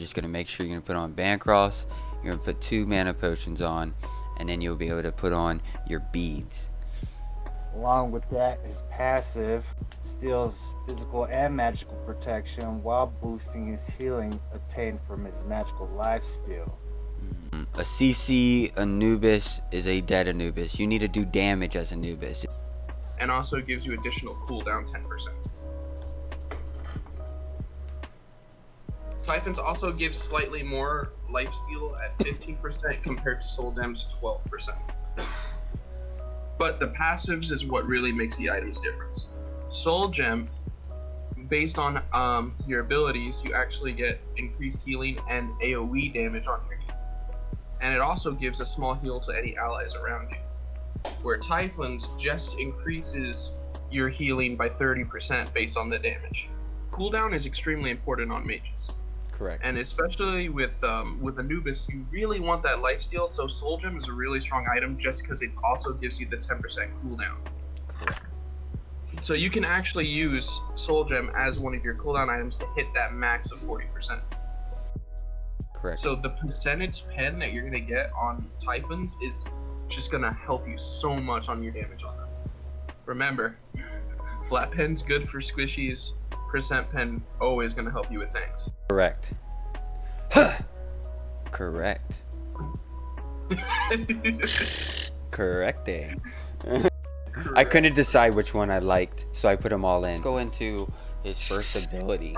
just going to make sure you're going to put on Bancross. You're going to put 2 mana potions on, and then you'll be able to put on your beads. Along with that, his passive steals physical and magical protection while boosting his healing obtained from his magical lifesteal. A CC Anubis is a dead Anubis. You need to do damage as Anubis. And also gives you additional cooldown 10%. Typhons also gives slightly more lifesteal at 15% compared to Soul Gem's 12%. But the passives is what really makes the items difference. Soul Gem, based on your abilities, you actually get increased healing and AoE damage on your heal. And it also gives a small heal to any allies around you. Where Typhons just increases your healing by 30% based on the damage. Cooldown is extremely important on mages. Correct. And especially with Anubis, you really want that lifesteal, so Soul Gem is a really strong item just because it also gives you the 10% cooldown. Correct. So you can actually use Soul Gem as one of your cooldown items to hit that max of 40%. Correct. So the percentage pen that you're going to get on Typhons is just going to help you so much on your damage on them. Remember, flat pen's good for squishies, percent pen always going to help you with things. Correct. Correct. Correcting. I couldn't decide which one I liked, so I put them all in. Let's go into his first ability.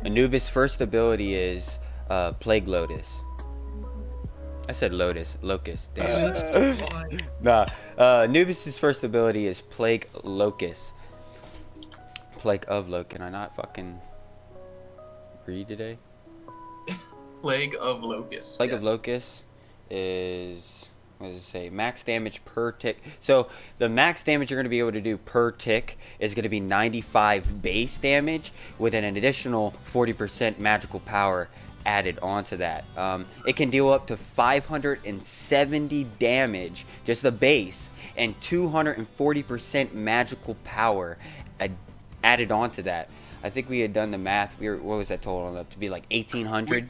Anubis' first ability is Plague Lotus. I said Lotus. Locust. Damn. Nah. Anubis' first ability is Plague Locust. Plague of Locust. Can I not fucking read today? Plague of Locust. Plague of Locust is, what does it say? Max damage per tick. So the max damage you're going to be able to do per tick is going to be 95 base damage with an additional 40% magical power added onto that. It can deal up to 570 damage, just the base, and 240% magical power added onto that. I think we had done the math. What was that total up to be, like 1800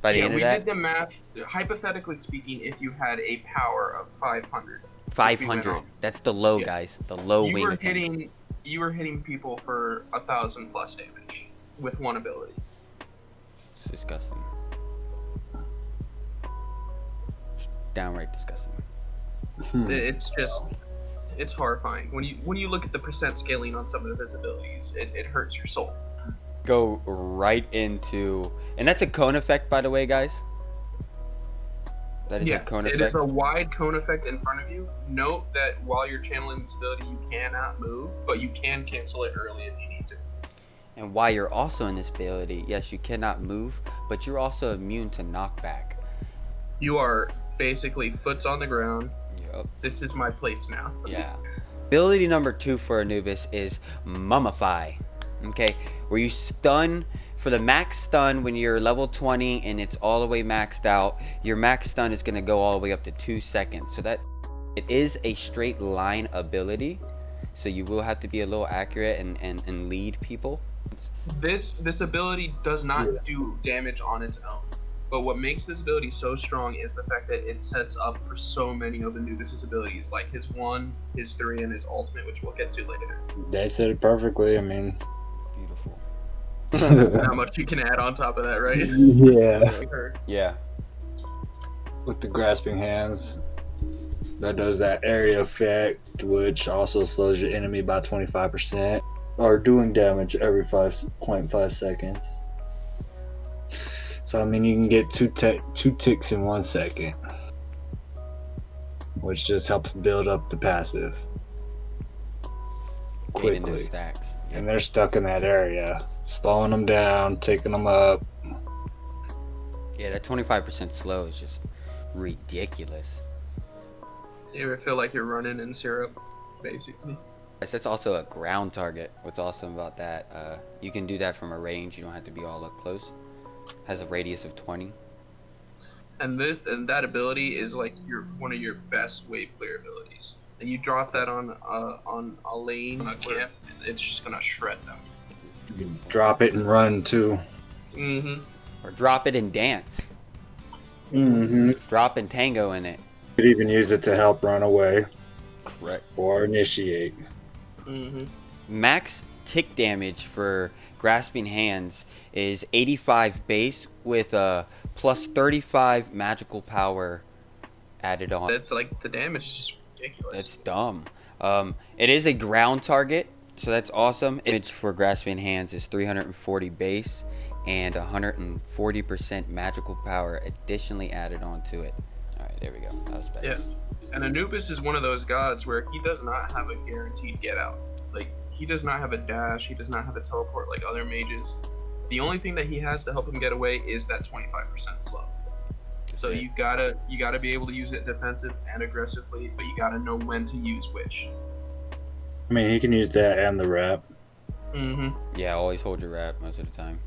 by the end of that? Yeah, we did the math. Hypothetically speaking, if you had a power of 500. 500. That's the low, guys. The low wing mechanics. You were hitting people for 1,000 plus damage with one ability. It's disgusting. It's downright disgusting. It's horrifying when you look at the percent scaling on some of his abilities. It hurts your soul. Go right into, and that's a cone effect, by the way, guys. That is a cone effect. It is a wide cone effect in front of you. Note that while you're channeling this ability, you cannot move, but you can cancel it early if you need to. And while you're also in this ability, yes, you cannot move, but you're also immune to knockback. You are basically foot's on the ground. Yep. This is my place now. Yeah. Ability number 2 for Anubis is Mummify. Okay, where you stun for the max stun when you're level 20 and it's all the way maxed out. Your max stun is going to go all the way up to 2 seconds. So that it is a straight line ability. So you will have to be a little accurate and lead people. This ability does not do damage on its own. But what makes this ability so strong is the fact that it sets up for so many of Anubis' abilities, like his 1, his 3, and his ultimate, which we'll get to later. They said it perfectly. I mean, Beautiful. Not much you can add on top of that, right? yeah. Yeah. With the grasping hands, that does that area effect, which also slows your enemy by 25%, or doing damage every 5.5 seconds. So I mean, you can get two ticks in 1 second, which just helps build up the passive quickly. Stacks. And they're stuck in that area, slowing them down, taking them up. Yeah, that 25% slow is just ridiculous. You ever feel like you're running in syrup, basically? Yes, that's also a ground target. What's awesome about that, you can do that from a range. You don't have to be all up close. Has a radius of 20. And that ability is like one of your best wave clear abilities. And you drop that on a lane, a camp, and it's just gonna shred them. You can drop it and run too. Mm-hmm. Or drop it and dance. Mm-hmm. Drop and tango in it. Could even use it to help run away Correct. or initiate. Mm-hmm. Max tick damage for grasping hands is 85 base with a plus 35 magical power added on. That's like the damage is just ridiculous. That's dumb. It is a ground target, so that's awesome. Damage for grasping hands is 340 base and 140% magical power additionally added onto it. All right, there we go. That was better. Yeah. And Anubis is one of those gods where he does not have a guaranteed get out. Like, he does not have a dash, he does not have a teleport like other mages. The only thing that he has to help him get away is that 25% slow. That's So it. you gotta be able to use it defensive and aggressively, but you gotta know when to use which. I mean, he can use that and the wrap. Mm-hmm. Yeah, always hold your wrap most of the time.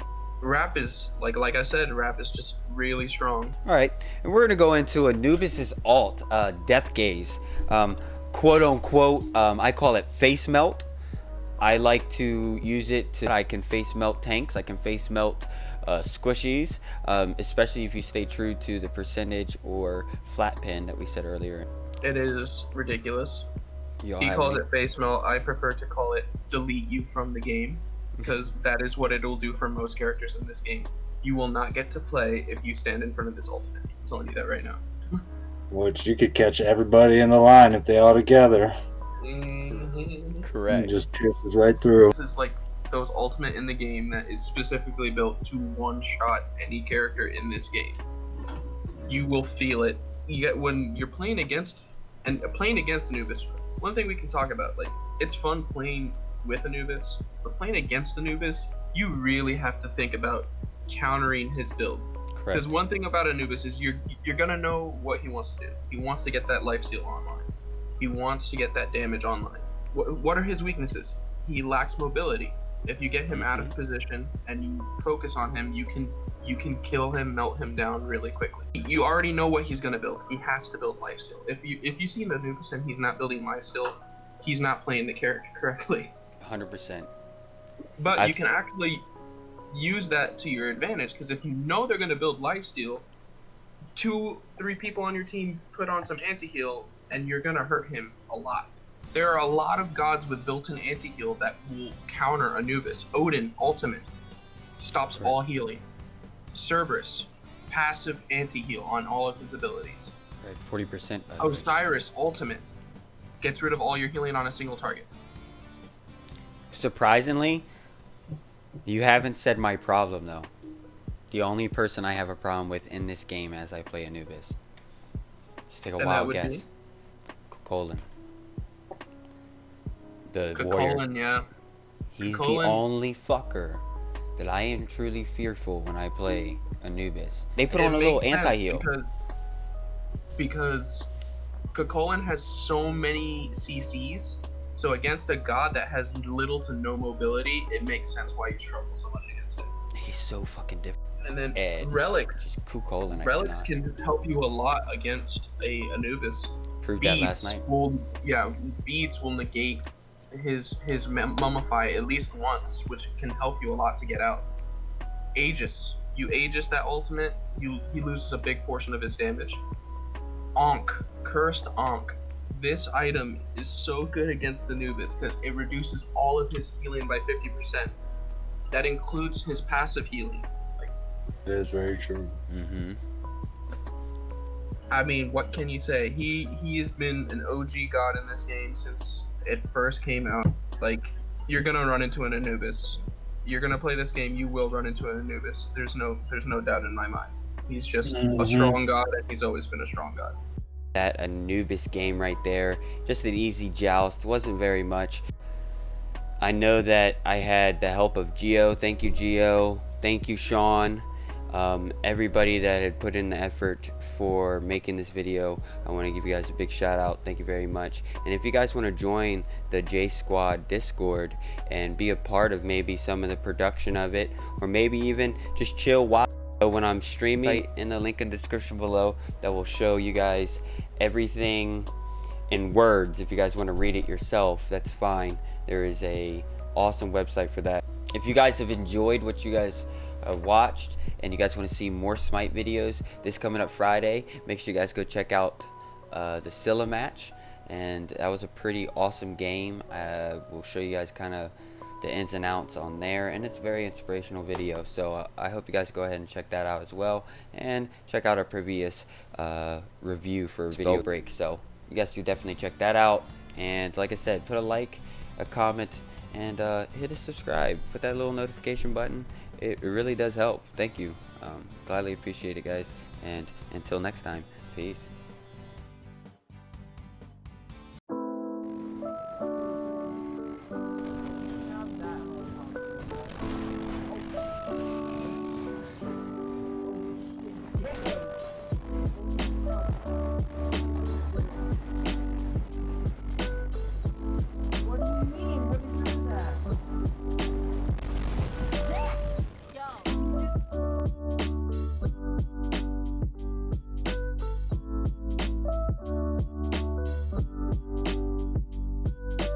Rap is like I said, rap is just really strong. All right, and we're gonna go into Anubis's alt, Death Gaze, quote unquote. I call it face melt. I like to use it to. I can face melt tanks. I can face melt squishies, especially if you stay true to the percentage or flat pin that we said earlier. It is ridiculous. Y'all He have calls any- it face melt. I prefer to call it delete you from the game, because that is what it'll do for most characters in this game. You will not get to play if you stand in front of this ultimate. I'm telling you that right now. Which you could catch everybody in the line if they all together. Mhm. Correct. It just pierces right through. This is like those ultimate in the game that is specifically built to one-shot any character in this game. You will feel it. You get when you're playing against Anubis. One thing we can talk about, like, it's fun playing with Anubis, but playing against Anubis, you really have to think about countering his build. Correct. Because one thing about Anubis is you're gonna know what he wants to do. He wants to get that lifesteal online. He wants to get that damage online. What are his weaknesses? He lacks mobility. If you get him out of position and you focus on him, you can kill him, melt him down really quickly. You already know what he's gonna build. He has to build lifesteal. If you see Anubis and he's not building lifesteal, he's not playing the character correctly. 100%. But you can actually use that to your advantage, because if you know they're gonna build lifesteal, 2-3 people on your team put on some anti-heal and you're gonna hurt him a lot. There are a lot of gods with built-in anti-heal that will counter Anubis. Odin, ultimate, stops all healing. Cerberus, passive anti-heal on all of his abilities. Right, 40%. By the way. Osiris, ultimate, gets rid of all your healing on a single target. Surprisingly, you haven't said my problem though. The only person I have a problem with in this game as I play Anubis. Just take a And that wild would guess. be? Colin. The warrior. Colin, yeah. He's Colin. the only fucker that I am truly fearful when I play Anubis. They put on a little makes sense anti-heal. because Colin has so many CCs, so against a god that has little to no mobility, it makes sense why you struggle so much against it. He's so fucking different. And then Ed. relics. Just Colin. Relics can help you a lot against a Anubis. Proved that last night. Beads will negate his mummify at least once, which can help you a lot to get out. Aegis. You Aegis that ultimate, he loses a big portion of his damage. Ankh. Cursed Ankh. This item is so good against Anubis because it reduces all of his healing by 50%. That includes his passive healing. It is very true. Mm-hmm. I mean, what can you say? He has been an OG god in this game since it first came out. Like, you're gonna run into an Anubis. You're gonna play this game, you will run into an Anubis. There's no doubt in my mind. He's just a strong god, and he's always been a strong god. That Anubis game right there, just an easy joust, wasn't very much. I know that I had the help of Gio. Thank you, Gio. Thank you, Sean. Everybody that had put in the effort for making this video, I want to give you guys a big shout out. Thank you very much. And if you guys want to join the J Squad Discord and be a part of maybe some of the production of it, or maybe even just chill while when I'm streaming, in the link in the description below that will show you guys everything in words. If you guys want to read it yourself, that's fine. There is a awesome website for that. If you guys have enjoyed what you guys watched and you guys want to see more Smite videos this coming up Friday, make sure you guys go check out the Scylla match. And that was a pretty awesome game. We'll show you guys kind of the ins and outs on there, and it's a very inspirational video. So I hope you guys go ahead and check that out as well, and check out our previous review for Video Break. So you guys should definitely check that out. And like I said, put a like, a comment, and hit a subscribe. Put that little notification button. It really does help. Thank you. Gladly appreciate it, guys. And until next time, peace.